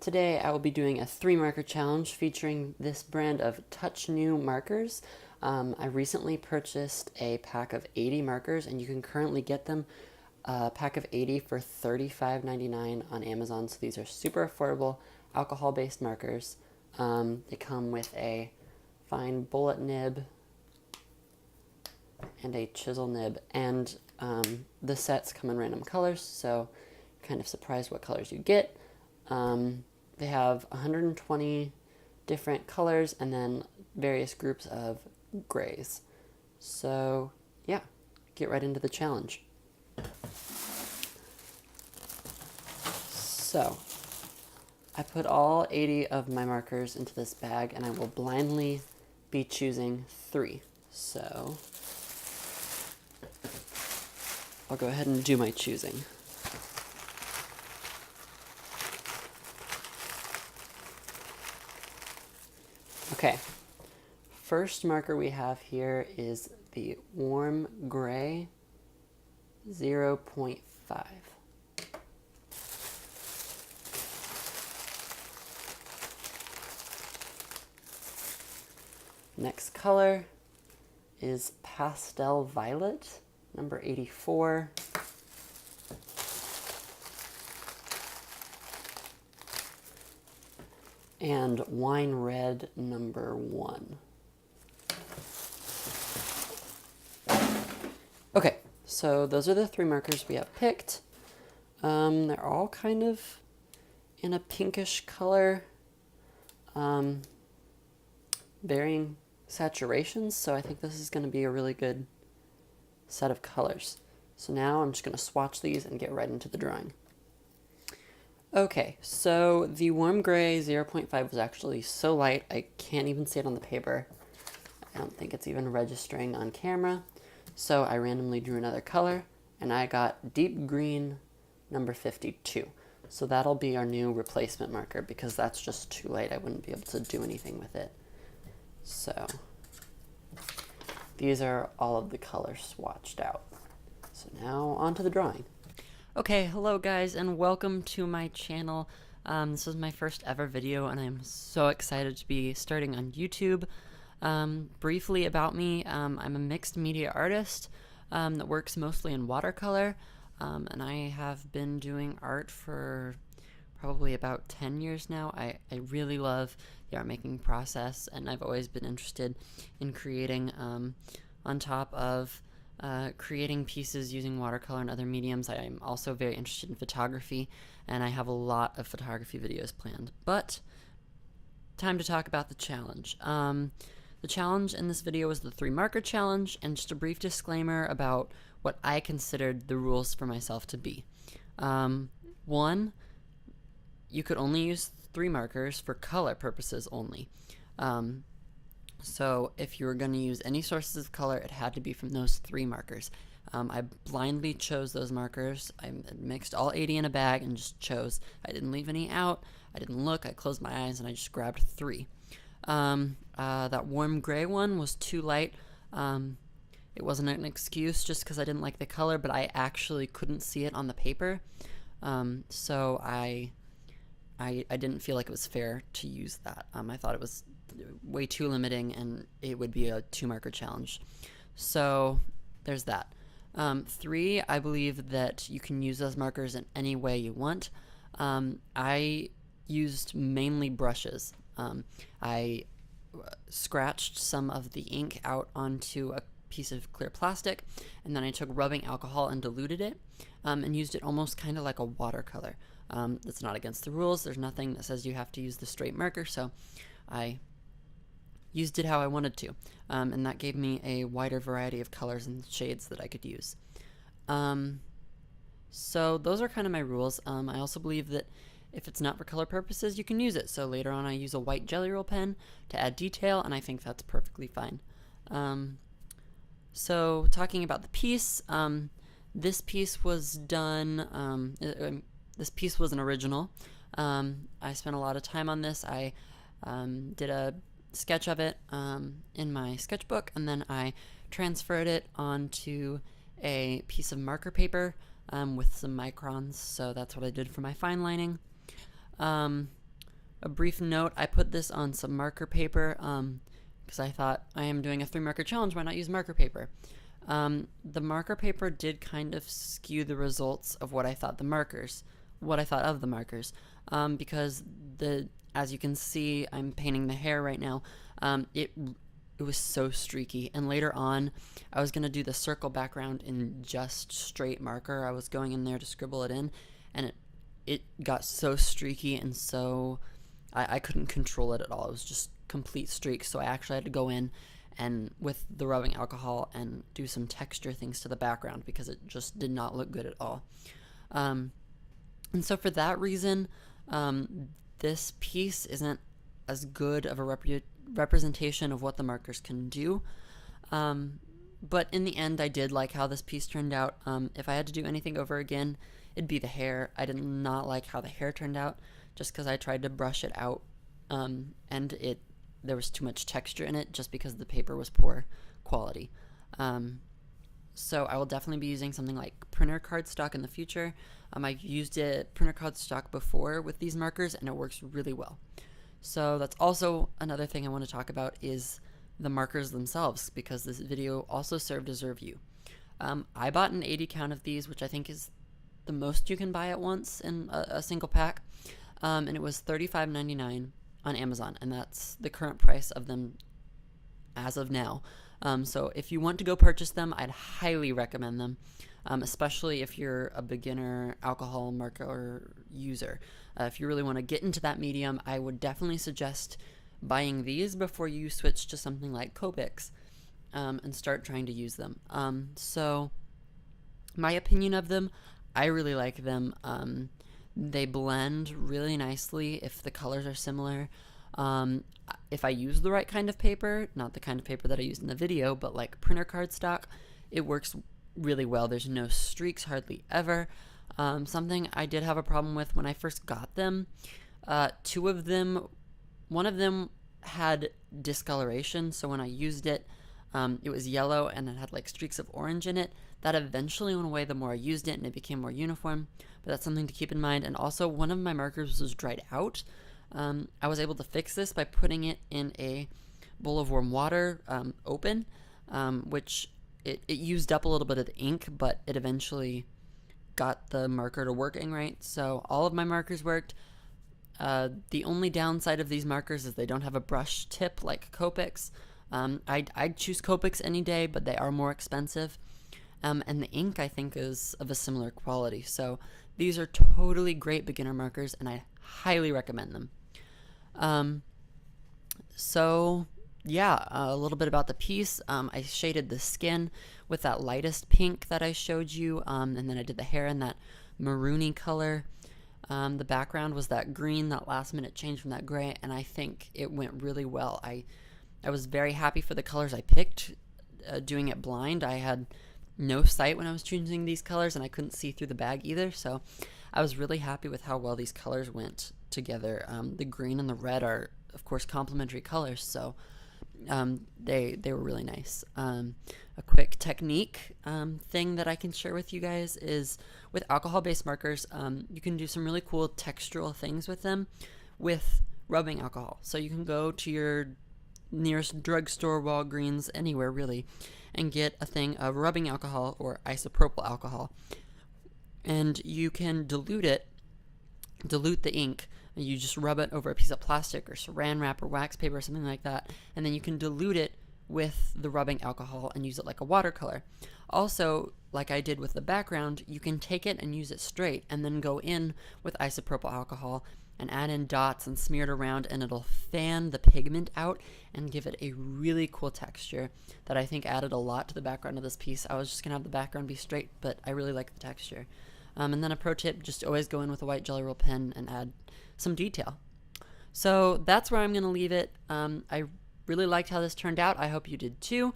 Today I will be doing a 3-marker challenge featuring this brand of Touchnew markers. I recently purchased a pack of 80 markers, and you can currently get them a pack of 80 for $35.99 on Amazon. So these are super affordable alcohol-based markers. They come with a fine bullet nib and a chisel nib, and the sets come in random colors, so kind of surprised what colors you get. They have 120 different colors and then various groups of grays. So yeah, get right into the challenge. So I put all 80 of my markers into this bag, and I will blindly be choosing 3. So I'll go ahead and do my choosing. Okay, first marker we have here is the warm gray 0.5. Next color is pastel violet, number 84. And wine red, number 1. Okay, so those are the 3 markers we have picked. They're all kind of in a pinkish color, varying saturations, so I think this is going to be a really good set of colors. So now I'm just going to swatch these and get right into the drawing. Okay, so the warm gray 0.5 was actually so light I can't even see it on the paper. I don't think it's even registering on camera. So I randomly drew another color, and I got deep green number 52. So that'll be our new replacement marker, because that's just too light. I wouldn't be able to do anything with it. So these are all of the colors swatched out. So now on to the drawing. Okay, hello guys, and welcome to my channel. This is my first ever video, and I'm so excited to be starting on YouTube. Briefly about me, I'm a mixed media artist that works mostly in watercolor, and I have been doing art for probably about 10 years now. I really love the art making process, and I've always been interested in creating on top of creating pieces using watercolor and other mediums. I'm also very interested in photography, and I have a lot of photography videos planned. But time to talk about the challenge. The challenge in this video was the 3-marker challenge, and just a brief disclaimer about what I considered the rules for myself to be. 1, you could only use 3 markers for color purposes only. So if you were going to use any sources of color, it had to be from those 3 markers. I blindly chose those markers. I mixed all 80 in a bag and just chose. I didn't leave any out. I didn't look. I closed my eyes and I just grabbed 3. That warm gray one was too light. It wasn't an excuse just because I didn't like the color, but I actually couldn't see it on the paper. So I didn't feel like it was fair to use that. I thought it was way too limiting, and it would be a 2-marker challenge. So there's that. 3, I believe that you can use those markers in any way you want. I used mainly brushes. I scratched some of the ink out onto a piece of clear plastic, and then I took rubbing alcohol and diluted it, and used it almost kind of like a watercolor. That's not against the rules. There's nothing that says you have to use the straight marker, so I used it how I wanted to, and that gave me a wider variety of colors and shades that I could use. So those are kind of my rules. I also believe that if it's not for color purposes, you can use it. So later on I use a white Jelly Roll pen to add detail, and I think that's perfectly fine. So talking about the piece, this piece was done, this piece was an original. I spent a lot of time on this. I did a sketch of it in my sketchbook, and then I transferred it onto a piece of marker paper with some microns, so that's what I did for my fine lining. a brief note, I put this on some marker paper because I thought I am doing a 3 marker challenge, why not use marker paper? The marker paper did kind of skew the results of what I thought of the markers, because as you can see, I'm painting the hair right now. It was so streaky, and later on I was gonna do the circle background in just straight marker. I was going in there to scribble it in, and it got so streaky, and so I couldn't control it at all. It was just complete streaks, so I actually had to go in and with the rubbing alcohol and do some texture things to the background because it just did not look good at all. And so for that reason, this piece isn't as good of a representation of what the markers can do. But in the end, I did like how this piece turned out. If I had to do anything over again, it'd be the hair. I did not like how the hair turned out just because I tried to brush it out, and there was too much texture in it just because the paper was poor quality. So I will definitely be using something like printer cardstock in the future. I've used printer cardstock before with these markers, and it works really well. So that's also another thing I want to talk about is the markers themselves, because this video also served as a review. I bought an 80 count of these, which I think is the most you can buy at once in a single pack, and it was $35.99 on Amazon, and that's the current price of them as of now. So if you want to go purchase them, I'd highly recommend them, especially if you're a beginner alcohol marker user. If you really want to get into that medium, I would definitely suggest buying these before you switch to something like Copics and start trying to use them. So my opinion of them, I really like them. They blend really nicely if the colors are similar. If I use the right kind of paper, not the kind of paper that I used in the video, but like printer cardstock, it works really well. There's no streaks hardly ever. Something I did have a problem with when I first got them, one of them had discoloration, so when I used it, it was yellow and it had like streaks of orange in it. That eventually went away the more I used it and it became more uniform, but that's something to keep in mind. And also, one of my markers was dried out. I was able to fix this by putting it in a bowl of warm water, open, which it used up a little bit of the ink, but it eventually got the marker to working right. So all of my markers worked. The only downside of these markers is they don't have a brush tip like Copics. I'd choose Copics any day, but they are more expensive. And the ink, I think, is of a similar quality. So these are totally great beginner markers, and I highly recommend them. So yeah, a little bit about the piece. I shaded the skin with that lightest pink that I showed you, and then I did the hair in that maroony color. The background was that green, that last minute change from that gray, and I think it went really well. I was very happy for the colors I picked. Doing it blind, I had no sight when I was choosing these colors, and I couldn't see through the bag either, so I was really happy with how well these colors went together. The green and the red are, of course, complementary colors, so they were really nice. A quick technique thing that I can share with you guys is with alcohol-based markers, you can do some really cool textural things with them with rubbing alcohol. So you can go to your nearest drugstore, Walgreens, anywhere really, and get a thing of rubbing alcohol or isopropyl alcohol, and you can dilute the ink. You just rub it over a piece of plastic or saran wrap or wax paper or something like that, and then you can dilute it with the rubbing alcohol and use it like a watercolor. Also, like I did with the background, you can take it and use it straight and then go in with isopropyl alcohol and add in dots and smear it around, and it'll fan the pigment out and give it a really cool texture that I think added a lot to the background of this piece. I was just going to have the background be straight, but I really like the texture. And then a pro tip, just always go in with a white Jelly Roll pen and add some detail. So that's where I'm going to leave it. I really liked how this turned out. I hope you did too.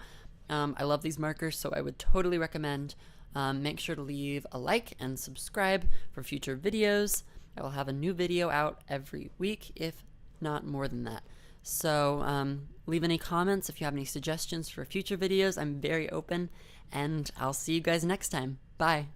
I love these markers, so I would totally recommend. Make sure to leave a like and subscribe for future videos. I will have a new video out every week, if not more than that. So leave any comments if you have any suggestions for future videos. I'm very open, and I'll see you guys next time. Bye.